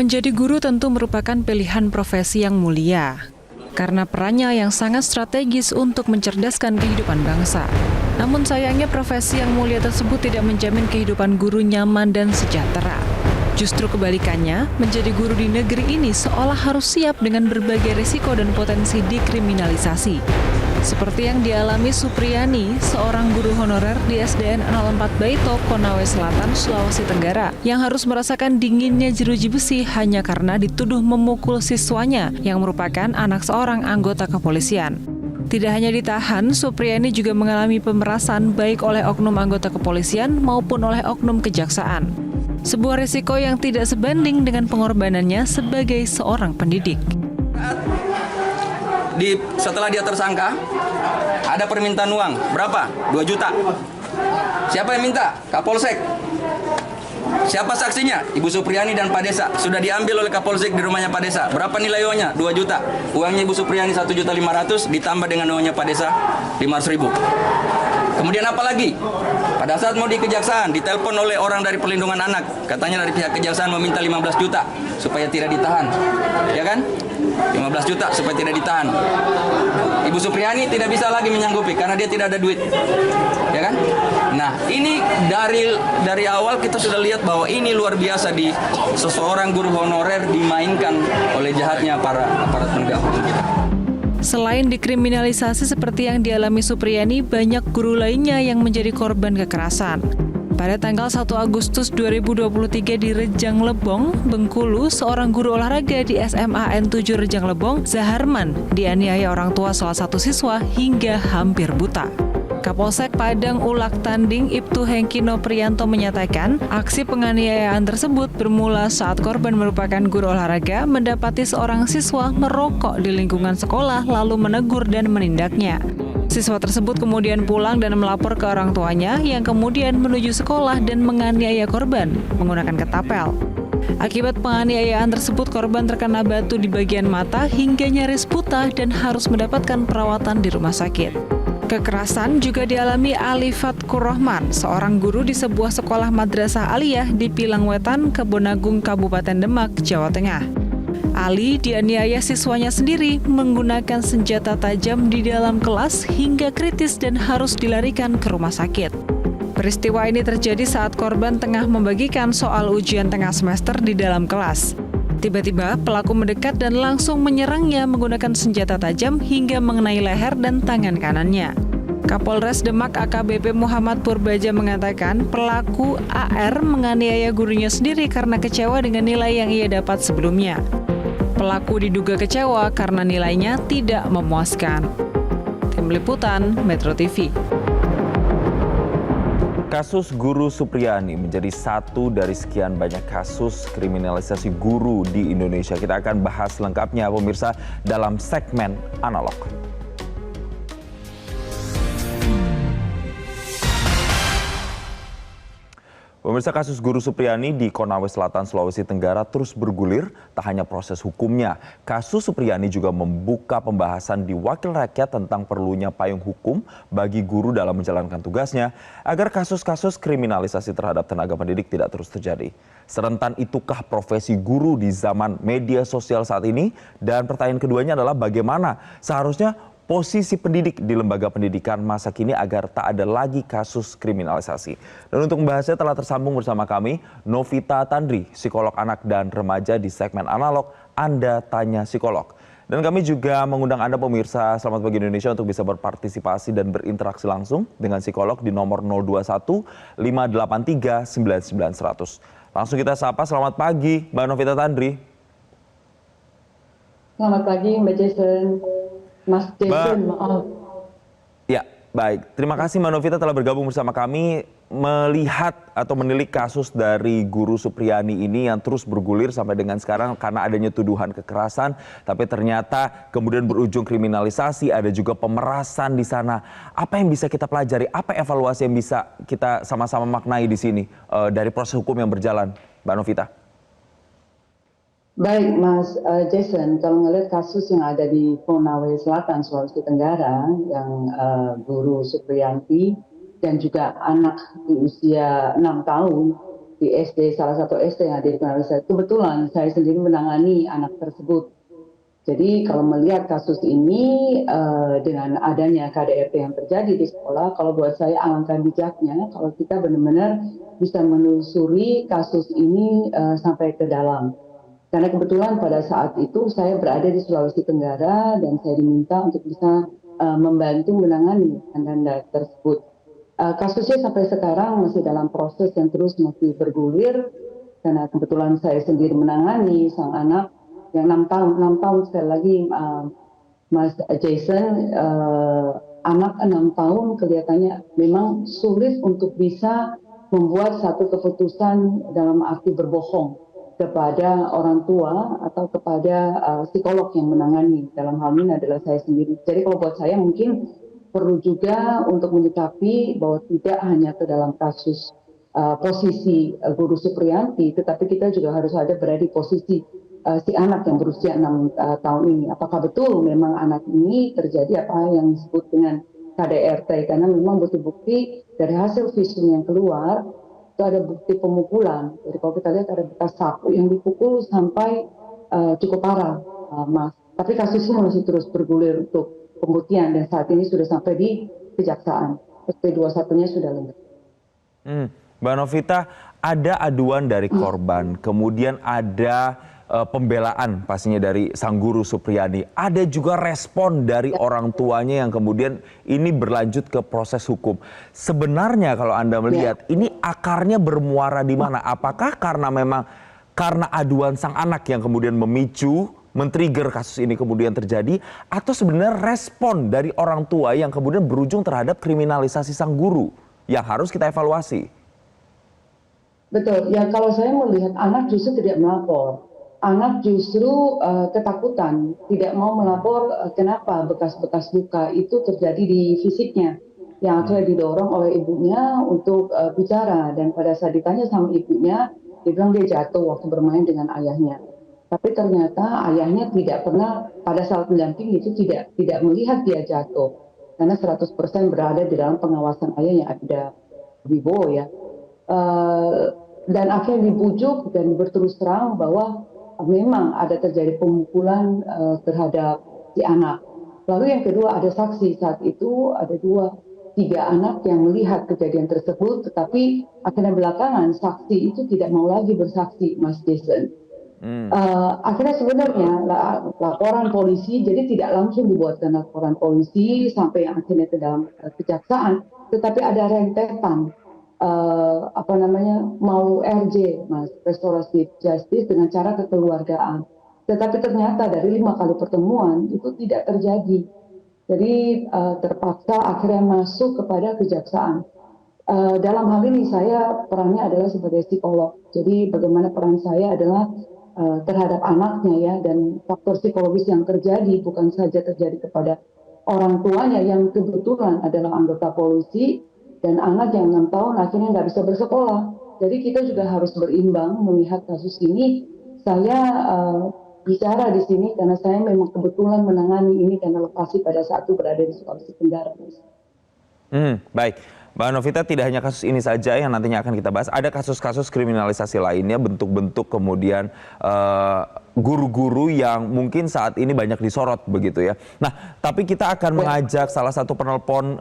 Menjadi guru tentu merupakan pilihan profesi yang mulia, karena perannya yang sangat strategis untuk mencerdaskan kehidupan bangsa. Namun sayangnya profesi yang mulia tersebut tidak menjamin kehidupan guru nyaman dan sejahtera. Justru kebalikannya, menjadi guru di negeri ini seolah harus siap dengan berbagai risiko dan potensi dikriminalisasi. Seperti yang dialami Supriyani, seorang guru honorer di SDN 04 Baito, Konawe Selatan, Sulawesi Tenggara, yang harus merasakan dinginnya jeruji besi hanya karena dituduh memukul siswanya yang merupakan anak seorang anggota kepolisian. Tidak hanya ditahan, Supriyani juga mengalami pemerasan baik oleh oknum anggota kepolisian maupun oleh oknum kejaksaan. Sebuah risiko yang tidak sebanding dengan pengorbanannya sebagai seorang pendidik. Setelah dia tersangka, ada permintaan uang. Berapa? 2 juta. Siapa yang minta? Kapolsek. Siapa saksinya? Ibu Supriyani dan Pak Desa. Sudah diambil oleh Kapolsek di rumahnya Pak Desa. Berapa nilai uangnya? 2 juta. Uangnya Ibu Supriyani 1.500.000 ditambah dengan uangnya Pak Desa 500.000. Kemudian apa lagi? Pada saat mau di kejaksaan, ditelepon oleh orang dari perlindungan anak. Katanya dari pihak kejaksaan meminta 15 juta supaya tidak ditahan. Ya kan? 15 juta supaya tidak ditahan. Ibu Supriyani tidak bisa lagi menyanggupi karena dia tidak ada duit. Ya kan? Nah, ini dari awal kita sudah lihat bahwa ini luar biasa di seseorang guru honorer dimainkan oleh jahatnya para aparat penegak hukum kita. Selain dikriminalisasi seperti yang dialami Supriyani, banyak guru lainnya yang menjadi korban kekerasan. Pada tanggal 1 Agustus 2023 di Rejang Lebong, Bengkulu, seorang guru olahraga di SMA N7 Rejang Lebong, Zaharman, dianiaya orang tua salah satu siswa hingga hampir buta. Kapolsek Padang Ulak Tanding Ibtu Hengki Noprianto menyatakan, aksi penganiayaan tersebut bermula saat korban merupakan guru olahraga mendapati seorang siswa merokok di lingkungan sekolah lalu menegur dan menindaknya. Siswa tersebut kemudian pulang dan melapor ke orang tuanya yang kemudian menuju sekolah dan menganiaya korban menggunakan ketapel. Akibat penganiayaan tersebut, korban terkena batu di bagian mata hingga nyaris buta dan harus mendapatkan perawatan di rumah sakit. Kekerasan juga dialami Ali Fatkur Rahman, seorang guru di sebuah sekolah madrasah aliyah di Pilangwetan, Kebonagung, Kabupaten Demak, Jawa Tengah. Ali dianiaya siswanya sendiri menggunakan senjata tajam di dalam kelas hingga kritis dan harus dilarikan ke rumah sakit. Peristiwa ini terjadi saat korban tengah membagikan soal ujian tengah semester di dalam kelas. Tiba-tiba pelaku mendekat dan langsung menyerangnya menggunakan senjata tajam hingga mengenai leher dan tangan kanannya. Kapolres Demak AKBP Muhammad Purbaja mengatakan pelaku AR menganiaya gurunya sendiri karena kecewa dengan nilai yang ia dapat sebelumnya. Pelaku diduga kecewa karena nilainya tidak memuaskan. Tim Liputan Metro TV. Kasus Guru Supriyani menjadi satu dari sekian banyak kasus kriminalisasi guru di Indonesia. Kita akan bahas lengkapnya pemirsa dalam segmen Analog. Pemirsa, kasus Guru Supriyani di Konawe Selatan, Sulawesi Tenggara terus bergulir, tak hanya proses hukumnya. Kasus Supriyani juga membuka pembahasan di Wakil Rakyat tentang perlunya payung hukum bagi guru dalam menjalankan tugasnya agar kasus-kasus kriminalisasi terhadap tenaga pendidik tidak terus terjadi. Serentan itukah profesi guru di zaman media sosial saat ini? Dan pertanyaan keduanya adalah bagaimana seharusnya posisi pendidik di lembaga pendidikan masa kini agar tak ada lagi kasus kriminalisasi. Dan untuk membahasnya telah tersambung bersama kami Novita Tandri, psikolog anak dan remaja di segmen Analog Anda Tanya Psikolog. Dan kami juga mengundang Anda pemirsa Selamat Pagi Indonesia untuk bisa berpartisipasi dan berinteraksi langsung dengan psikolog di nomor 021 583 99100. Langsung kita sapa, selamat pagi Mbak Novita Tandri. Selamat pagi Mbak Jason. Mas Jason, maaf. Ya, baik. Terima kasih Mbak Novita telah bergabung bersama kami melihat atau menilik kasus dari Guru Supriyani ini yang terus bergulir sampai dengan sekarang karena adanya tuduhan kekerasan, tapi ternyata kemudian berujung kriminalisasi, ada juga pemerasan di sana. Apa yang bisa kita pelajari? Apa evaluasi yang bisa kita sama-sama maknai di sini dari proses hukum yang berjalan, Mbak Novita? Baik Mas Jason, kalau ngelihat kasus yang ada di Konawe Selatan, Sulawesi Tenggara, yang Guru Supriyanti dan juga anak di usia 6 tahun di SD, salah satu SD yang ada di Konawe. Kebetulan saya sendiri menangani anak tersebut. Jadi kalau melihat kasus ini dengan adanya KDRT yang terjadi di sekolah, kalau buat saya alangkah bijaknya kalau kita benar-benar bisa menelusuri kasus ini sampai ke dalam. Karena kebetulan pada saat itu saya berada di Sulawesi Tenggara dan saya diminta untuk bisa membantu menangani anak tersebut. Kasusnya sampai sekarang masih dalam proses yang terus masih bergulir karena kebetulan saya sendiri menangani sang anak yang 6 tahun sekali lagi Mas Jason, anak 6 tahun kelihatannya memang sulit untuk bisa membuat satu keputusan dalam arti berbohong kepada orang tua atau kepada psikolog yang menangani. Dalam hal ini adalah saya sendiri. Jadi kalau buat saya mungkin perlu juga untuk menyikapi bahwa tidak hanya ke dalam kasus posisi Guru Supriyanti, tetapi kita juga harus ada berada di posisi si anak yang berusia 6 tahun ini. Apakah betul memang anak ini terjadi apa yang disebut dengan KDRT? Karena memang bukti-bukti dari hasil visum yang keluar, itu ada bukti pemukulan. Jadi kalau kita lihat ada bekas sapu yang dipukul sampai cukup parah, Mas. Tapi kasusnya masih terus bergulir untuk pembuktian dan saat ini sudah sampai di kejaksaan. SP21-nya sudah lengkap. Mbak Novita, ada aduan dari korban, kemudian ada pembelaan pastinya dari sang Guru Supriyani. Ada juga respon dari orang tuanya yang kemudian ini berlanjut ke proses hukum. Sebenarnya kalau Anda melihat, ini akarnya bermuara di mana? Apakah karena aduan sang anak yang kemudian memicu, men-trigger kasus ini kemudian terjadi, atau sebenarnya respon dari orang tua yang kemudian berujung terhadap kriminalisasi sang guru yang harus kita evaluasi? Betul, ya kalau saya melihat anak justru tidak melapor. Anak justru ketakutan, tidak mau melapor kenapa bekas-bekas luka itu terjadi di fisiknya. Yang akhirnya didorong oleh ibunya untuk bicara. Dan pada saat ditanya sama ibunya, dia bilang dia jatuh waktu bermain dengan ayahnya. Tapi ternyata ayahnya tidak pernah pada saat mendampingi itu tidak melihat dia jatuh. Karena 100% berada di dalam pengawasan ayah yang ada Wibowo ya. Dan akhirnya dibujuk dan berterus terang bahwa memang ada terjadi pemukulan terhadap si anak. Lalu yang kedua ada saksi. Saat itu ada 3 anak yang melihat kejadian tersebut, tetapi akhirnya belakangan saksi itu tidak mau lagi bersaksi, Mas Jason. Akhirnya sebenarnya laporan polisi, jadi tidak langsung dibuatkan laporan polisi sampai yang akhirnya ke dalam kejaksaan, tetapi ada rentetan mau RJ, Mas, restoratif justice dengan cara kekeluargaan. Tetapi ternyata dari 5 kali pertemuan itu tidak terjadi. Jadi terpaksa akhirnya masuk kepada kejaksaan. Dalam hal ini saya perannya adalah sebagai psikolog. Jadi bagaimana peran saya adalah terhadap anaknya ya, dan faktor psikologis yang terjadi bukan saja terjadi kepada orang tuanya yang kebetulan adalah anggota polisi, dan anak yang 6 tahun akhirnya nggak bisa bersekolah. Jadi kita juga harus berimbang melihat kasus ini. Saya bicara di sini karena saya memang kebetulan menangani ini karena lokasi pada saat itu berada di Sulawesi Tenggara. Baik, Mbak Novita, tidak hanya kasus ini saja yang nantinya akan kita bahas. Ada kasus-kasus kriminalisasi lainnya, bentuk-bentuk kemudian guru-guru yang mungkin saat ini banyak disorot begitu ya. Nah, tapi kita akan mengajak salah satu penelpon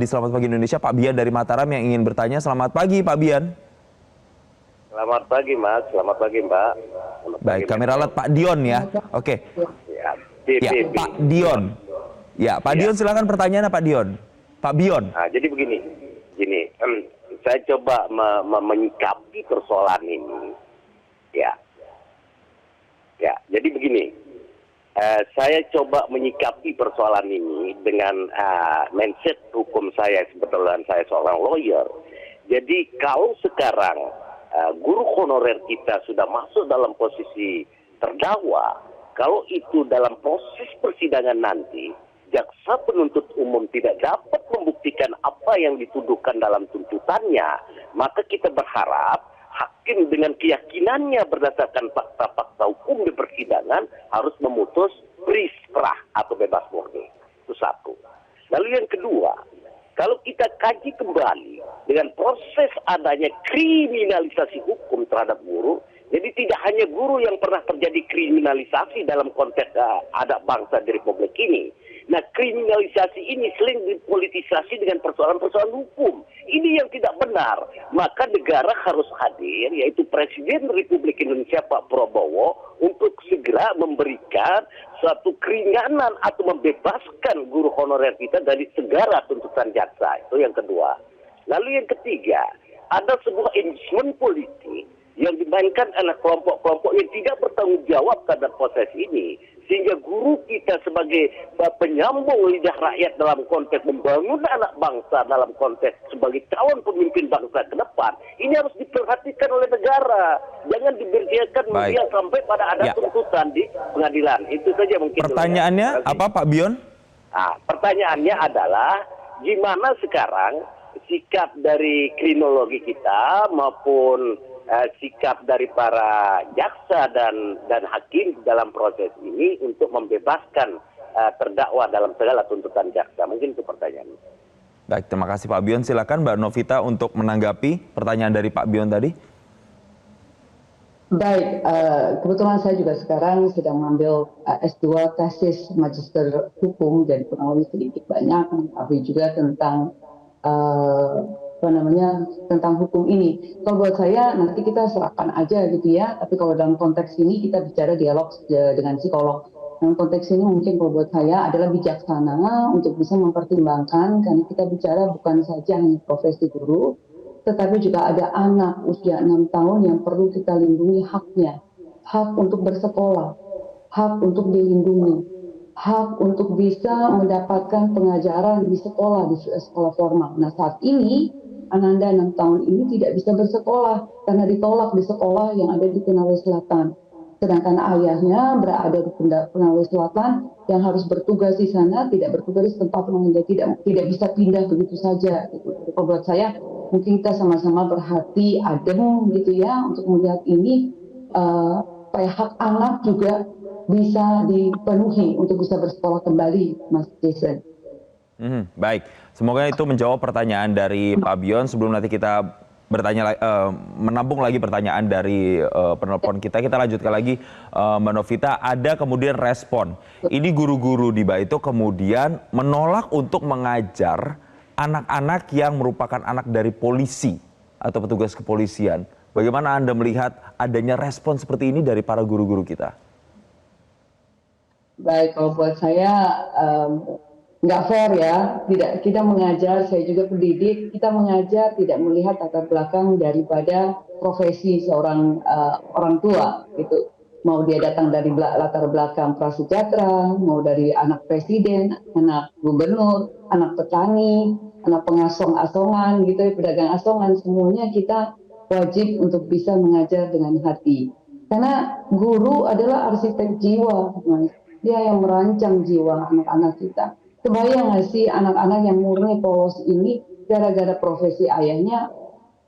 di Selamat Pagi Indonesia, Pak Bian dari Mataram yang ingin bertanya. Selamat pagi, Pak Bian. Selamat pagi, Mas. Selamat pagi, Mbak. Selamat Baik, pagi, kami ralat Pak Dion ya. Oke. Ya, Pak Dion. Ya, Pak Dion silakan pertanyaannya, Pak Dion. Pak Bion. Nah, jadi begini, saya coba menyikapi persoalan ini. Ya, jadi begini, saya coba menyikapi persoalan ini dengan mindset hukum saya, sebetulnya saya seorang lawyer. Jadi kalau sekarang guru honorer kita sudah masuk dalam posisi terdakwa, kalau itu dalam proses persidangan nanti, jaksa penuntut umum tidak dapat membuktikan apa yang dituduhkan dalam tuntutannya, maka kita berharap hakim dengan keyakinannya berdasarkan fakta-fakta hukum di persidangan harus memutus brisprah atau bebas murni. Itu satu. Lalu yang kedua, Kalau kita kaji kembali dengan proses adanya kriminalisasi hukum terhadap guru, jadi tidak hanya guru yang pernah terjadi kriminalisasi dalam konteks adat bangsa di Republik ini. Nah, kriminalisasi ini sering dipolitisasi dengan persoalan-persoalan hukum. Ini yang tidak benar. Maka negara harus hadir, yaitu Presiden Republik Indonesia Pak Prabowo, untuk segera memberikan suatu keringanan atau membebaskan guru honorer kita dari segala tuntutan jaksa. Itu yang kedua. Lalu yang ketiga, ada sebuah instrumen politik yang dimainkan oleh kelompok-kelompok yang tidak bertanggung jawab terhadap proses ini. Sehingga guru kita sebagai penyambung lidah rakyat dalam konteks membangun anak bangsa, dalam konteks sebagai calon pemimpin bangsa ke depan, ini harus diperhatikan oleh negara. Jangan dibiarkan dia sampai pada ada tuntutan di pengadilan. Itu saja mungkin. Pertanyaannya apa Pak Bion? Nah, pertanyaannya adalah gimana sekarang sikap dari kriminologi kita maupun sikap dari para jaksa dan hakim dalam proses ini untuk membebaskan terdakwa dalam segala tuntutan jaksa. Mungkin itu pertanyaannya. Baik, terima kasih Pak Bion. Silakan Mbak Novita untuk menanggapi pertanyaan dari Pak Bion tadi. Baik, kebetulan saya juga sekarang sedang mengambil S2 tesis Magister Hukum dan pengalaman sedikit banyak, tapi juga tentang tentang hukum ini. Kalau buat saya nanti kita serahkan aja gitu ya, tapi kalau dalam konteks ini kita bicara dialog dengan psikolog. Dalam konteks ini mungkin kalau buat saya adalah bijaksana untuk bisa mempertimbangkan, karena kita bicara bukan saja hanya profesi guru, tetapi juga ada anak usia 6 tahun yang perlu kita lindungi haknya. Hak untuk bersekolah, hak untuk dilindungi, hak untuk bisa mendapatkan pengajaran di sekolah formal. Nah, saat ini Ananda 6 tahun ini tidak bisa bersekolah karena ditolak di sekolah yang ada di Konawe Selatan. Sedangkan ayahnya berada di Konawe Selatan yang harus bertugas di sana, tidak bertugas di tempat lain, tidak bisa pindah begitu saja. Gitu. Kalau buat saya, mungkin kita sama-sama berhati adem gitu ya untuk melihat ini supaya hak anak juga bisa dipenuhi untuk bisa bersekolah kembali, Mas Jason. Baik, semoga itu menjawab pertanyaan dari Pak Bion. Sebelum nanti kita menampung lagi pertanyaan dari penelpon kita lanjutkan lagi Mbak Novita. Ada kemudian respon, ini guru-guru di Baito kemudian menolak untuk mengajar anak-anak yang merupakan anak dari polisi atau petugas kepolisian. Bagaimana Anda melihat adanya respon seperti ini dari para guru-guru kita? Baik, kalau buat saya nggak fair ya, tidak kita mengajar, saya juga pendidik, kita mengajar tidak melihat latar belakang daripada profesi seorang orang tua gitu. Mau dia datang dari latar belakang prasejahtera, mau dari anak presiden, anak gubernur, anak petani, anak pengasong-asongan gitu, pedagang asongan, semuanya kita wajib untuk bisa mengajar dengan hati. Karena guru adalah arsitek jiwa, dia yang merancang jiwa anak-anak kita. Kebayang nggak sih anak-anak yang murni polos ini gara-gara profesi ayahnya,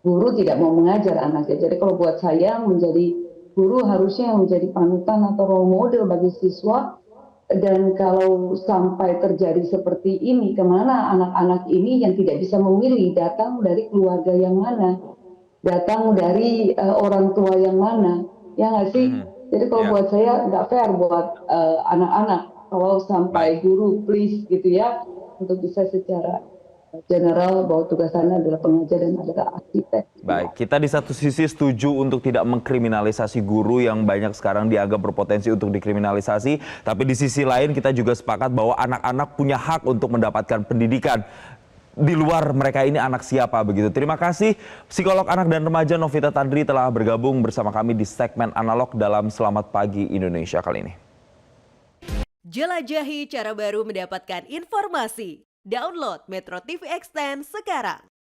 guru tidak mau mengajar anaknya. Jadi kalau buat saya menjadi guru harusnya menjadi panutan atau role model bagi siswa. Dan kalau sampai terjadi seperti ini, kemana anak-anak ini yang tidak bisa memilih datang dari keluarga yang mana, datang dari orang tua yang mana, ya nggak sih? Jadi kalau buat saya nggak fair buat anak-anak. Kalau sampai guru, please gitu ya, untuk bisa secara general bahwa tugasannya adalah pengajar dan adalah arsitek. Baik, kita di satu sisi setuju untuk tidak mengkriminalisasi guru yang banyak sekarang dianggap berpotensi untuk dikriminalisasi, tapi di sisi lain kita juga sepakat bahwa anak-anak punya hak untuk mendapatkan pendidikan. Di luar mereka ini anak siapa begitu. Terima kasih psikolog anak dan remaja Novita Tandri telah bergabung bersama kami di segmen analog dalam Selamat Pagi Indonesia kali ini. Jelajahi cara baru mendapatkan informasi. Download Metro TV Extend sekarang.